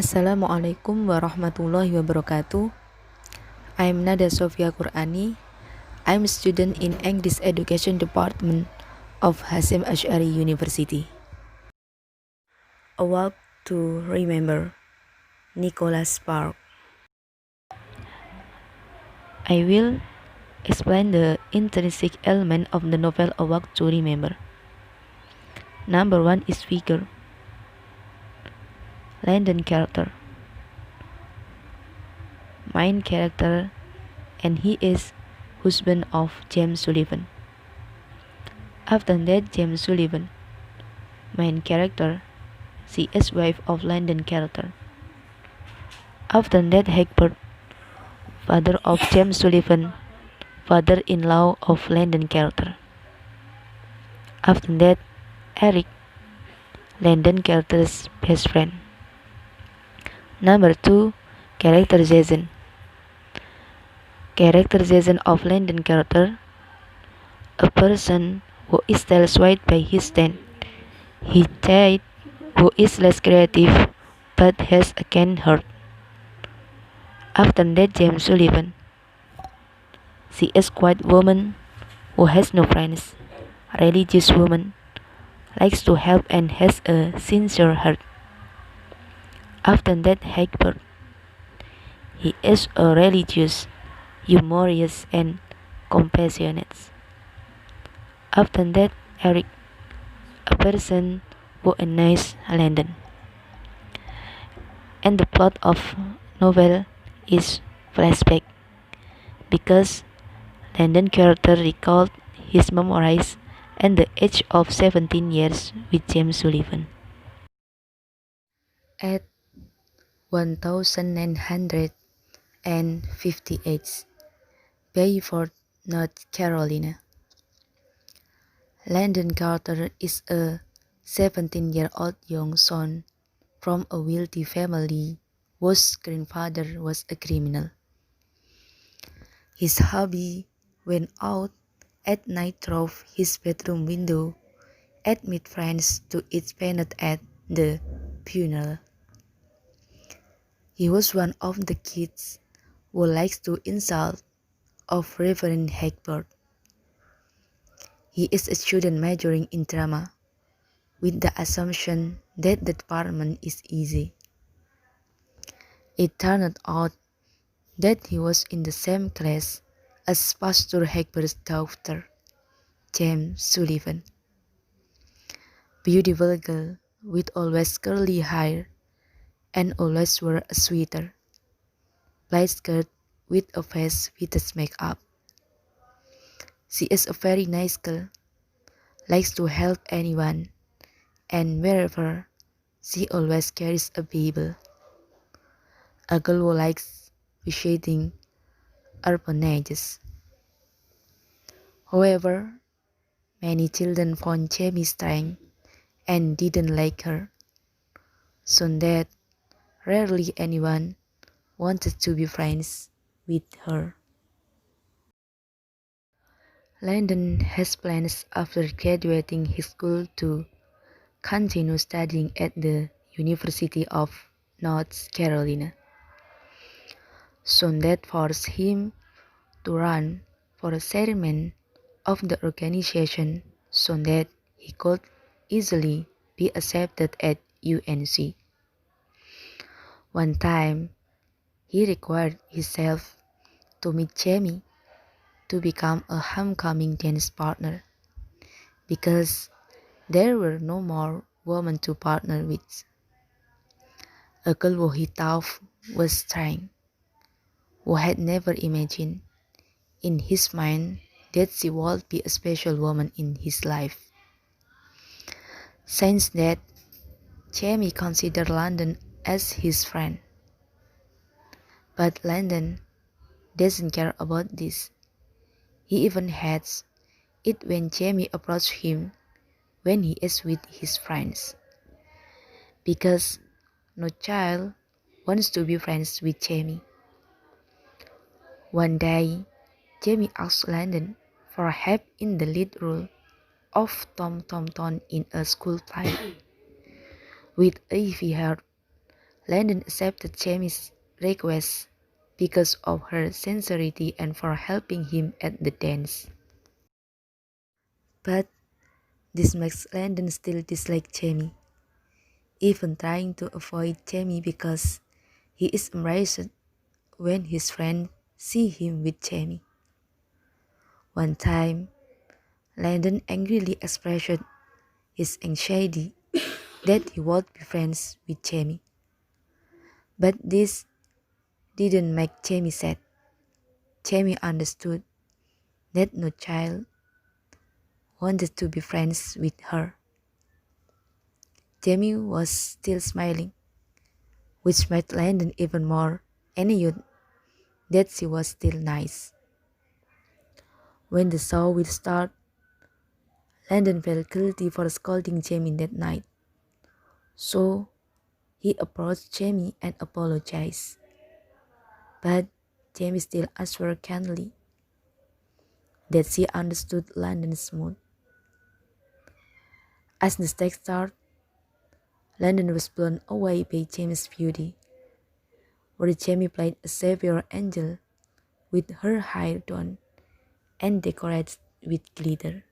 Assalamualaikum warahmatullahi wabarakatuh. I'm Nada Sofia Qurani. I'm a student in English Education Department of Hasim Ash'ari University. A Walk to Remember, Nicholas Sparks. I will explain the intrinsic element of the novel A Walk to Remember. Number 1 is figure. Landon character. Main character, and he is husband of James Sullivan. After that, James Sullivan, main character, she is wife of Landon character. After that, Hagbert, father of James Sullivan, father-in-law of Landon character. After that, Eric, Landon character's best friend. Number 2, character Jason. Character Jason of Landon character, a person who is satisfied by his stand. He died who is less creative but has a kind heart. After that, James Sullivan. She is quiet woman who has no friends, religious woman, likes to help and has a sincere heart. After that, Hagbert. He is a religious, humorous and compassionate. After that, Eric, a person who a nice Landon. And the plot of novel is flashback because Landon character recalled his memories at the age of 17 years with James Sullivan. At 1958, Bayford, North Carolina. Landon Carter is a 17-year-old young son from a wealthy family whose grandfather was a criminal. His hobby when out at night through his bedroom window and meet friends to eat peanut at the funeral. He was one of the kids who likes to insult of Reverend Hagbert. He is a student majoring in drama with the assumption that the department is easy. It turned out that he was in the same class as Pastor Hagbert's daughter, James Sullivan. Beautiful girl with always curly hair and always wear a sweater, black skirt with a face with its makeup. She is a very nice girl, likes to help anyone, and wherever she always carries a Bible. A girl who likes visiting orphanages. However, many children found Jamie strange and didn't like her, so that rarely anyone wanted to be friends with her. Landon has plans after graduating his school to continue studying at the University of North Carolina, so that forced him to run for a chairman of the organization so that he could easily be accepted at UNC. One time, he required himself to meet Jamie to become a homecoming dance partner because there were no more women to partner with. A girl who he thought was strange, who had never imagined in his mind that she would be a special woman in his life. Since that, Jamie considered Landon as his friend. But Landon doesn't care about this. He even hates it when Jamie approaches him when he is with his friends. Because no child wants to be friends with Jamie. One day, Jamie asks Landon for help in the lead role of Tom Thornton in a school play. With Ivy Heart, Landon accepted Jamie's request because of her sincerity and for helping him at the dance. But this makes Landon still dislike Jamie, even trying to avoid Jamie because he is embarrassed when his friends see him with Jamie. One time, Landon angrily expressed his anxiety that he would be friends with Jamie. But this didn't make Jamie sad. Jamie understood that no child wanted to be friends with her. Jamie was still smiling, which made Landon even more annoyed that she was still nice. When the show will start, Landon felt guilty for scolding Jamie that night. So he approached Jamie and apologized. But Jamie still assured kindly that she understood Landon's mood. As the stage started, Landon was blown away by Jamie's beauty, where Jamie played a savior angel with her hair done and decorated with glitter.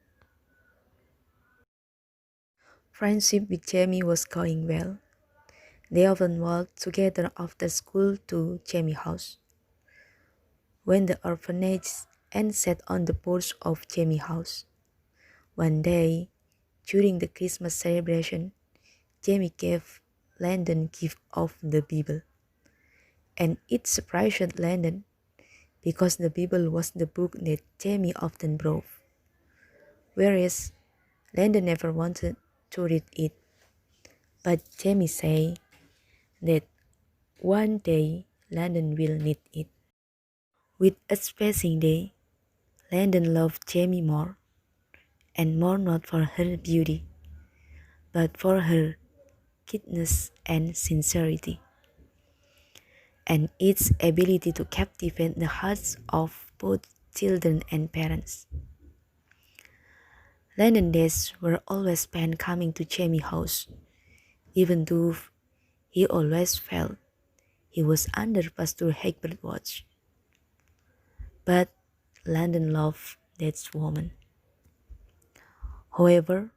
Friendship with Jamie was going well. They often walked together after school to Jamie's house. When the orphanage and sat on the porch of Jamie's house. One day, during the Christmas celebration, Jamie gave Landon gift of the Bible, and it surprised Landon because the Bible was the book that Jamie often borrowed, whereas Landon never wanted to read it. But Jamie said that one day Landon will need it. With each passing day, Landon loved Jamie more, and more not for her beauty, but for her kindness and sincerity, and its ability to captivate the hearts of both children and parents. Landon days were always spent coming to Jamie's house, even though he always felt he was under Pastor Hegbert's watch. But Landon loved that woman. However,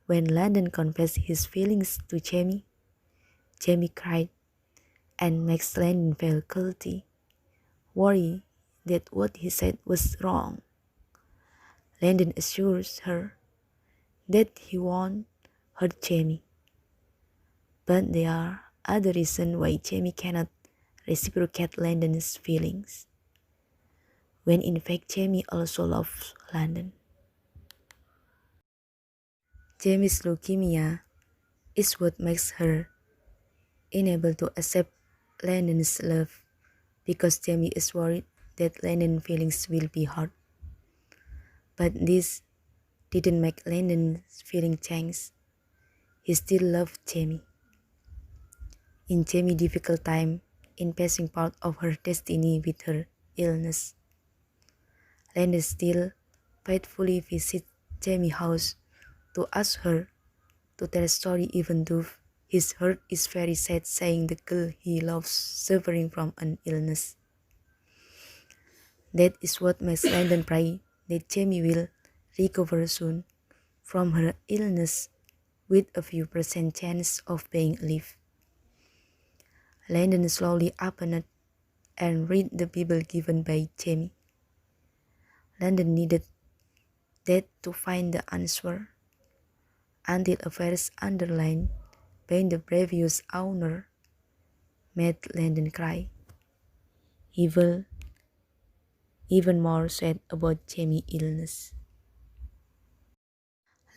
when Landon confessed his feelings to Jamie, Jamie cried and makes Landon feel guilty, worried that what he said was wrong. Landon assures her that he won't hurt Jamie, but there are other reasons why Jamie cannot reciprocate Landon's feelings, when in fact Jamie also loves Landon. Jamie's leukemia is what makes her unable to accept Landon's love because Jamie is worried that Landon's feelings will be hurt. But this didn't make Landon's feeling change. He still loved Jamie. In Jamie's difficult time in passing part of her destiny with her illness, Landon still faithfully visits Jamie's house to ask her to tell a story even though his heart is very sad saying the girl he loves suffering from an illness. That is what makes Landon pray that Jamie will recover soon from her illness with a few percent chance of being alive. Landon slowly opened and read the Bible given by Jamie. Landon needed that to find the answer until a verse underlined by the previous owner made Landon cry. He will even more sad about Jamie's illness.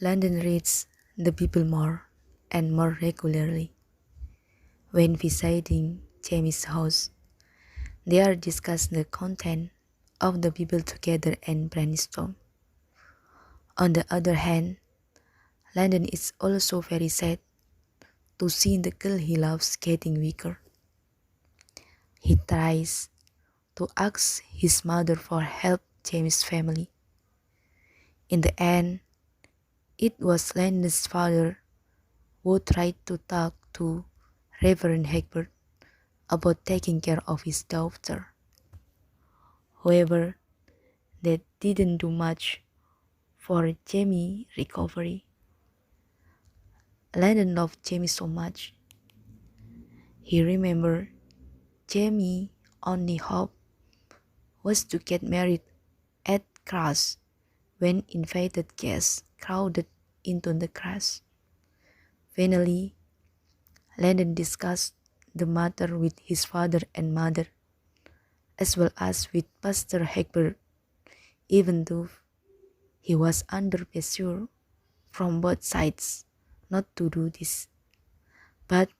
Landon reads the Bible more and more regularly. When visiting Jamie's house, they are discuss the content of the Bible together and brainstorm. On the other hand, Landon is also very sad to see the girl he loves getting weaker. He tries to ask his mother for help Jamie's family. In the end, it was Landon's father who tried to talk to Reverend Hagbert about taking care of his daughter. However, that didn't do much for Jamie's recovery. Landon loved Jamie so much. He remembered Jamie's only hope was to get married at Crash when invited guests crowded into the crash. Finally, Landon discussed the matter with his father and mother, as well as with Pastor Hagbert, even though he was under pressure from both sides not to do this. But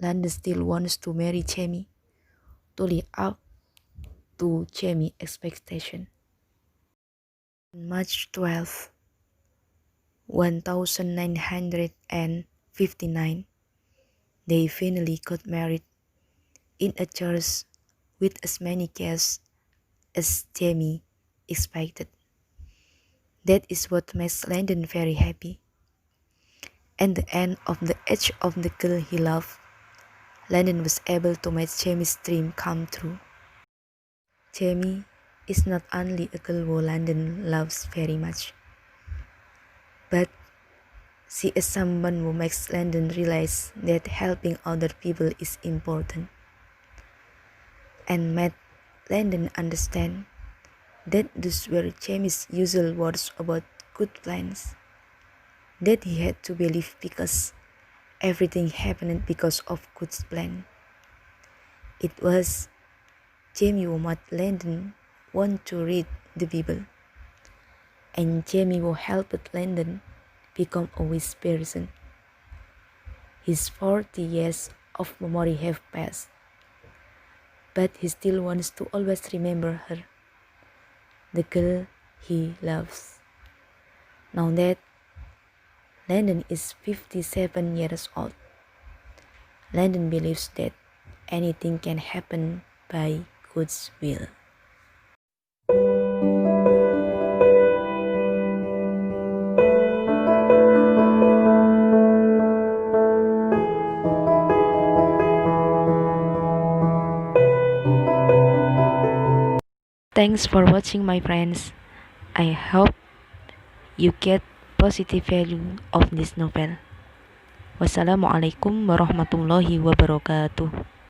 Landon still wants to marry Jamie to live up to Jamie's expectation. On March 12, 1959, they finally got married in a church with as many guests as Jamie expected. That is what makes Landon very happy. At the end of the age of the girl he loved, Landon was able to make Jamie's dream come true. Jamie is not only a girl who Landon loves very much, but she is someone who makes Landon realize that helping other people is important, and made Landon understand that those were Jamie's usual words about good plans, that he had to believe because everything happened because of good plan. It was Jamie who made Landon want to read the Bible, and Jamie who helped Landon become a wise person. His 40 years of memory have passed, but he still wants to always remember her, the girl he loves. Now that Landon is 57 years old, Landon believes that anything can happen by God's will. Thanks for watching, my friends. I hope you get positive value of this novel. Wassalamualaikum warahmatullahi wabarakatuh.